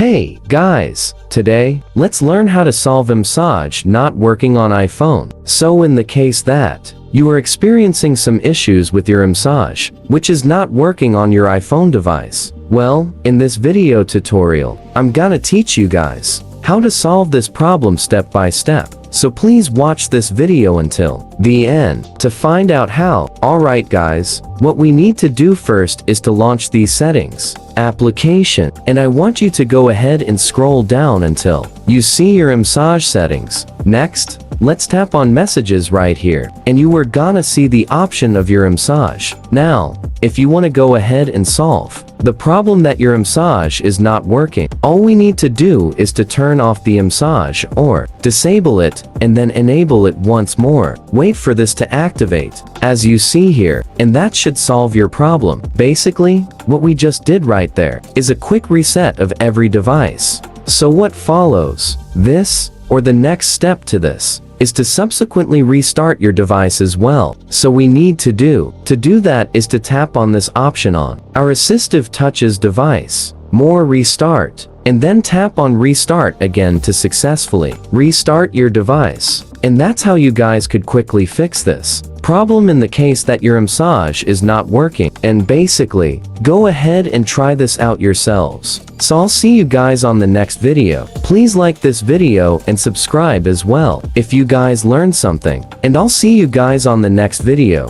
Hey, guys, today, let's learn how to solve iMessage not working on iPhone. So in the case that you are experiencing some issues with your iMessage, which is not working on your iPhone device, well, in this video tutorial, I'm gonna teach you guys how to solve this problem step by step. So please watch this video until the end to find out how. Alright guys, what we need to do first is to launch these settings, application, and I want you to go ahead and scroll down until you see your iMessage settings. Next, let's tap on messages right here, and you are gonna see the option of your iMessage. Now, if you want to go ahead and solve the problem that your iMessage is not working, all we need to do is to turn off the iMessage or disable it and then enable it once more. Wait for this to activate, as you see here, and that should solve your problem. Basically, what we just did right there is a quick reset of every device. So what follows? This, or the next step to this, is to subsequently restart your device as well. So we need to do that is to tap on this option on our assistive touches device, more restart, and then tap on restart again to successfully restart your device. And that's how you guys could quickly fix this problem in the case that your iMessage is not working. And basically, go ahead and try this out yourselves. So I'll see you guys on the next video. Please like this video and subscribe as well if you guys learned something. And I'll see you guys on the next video.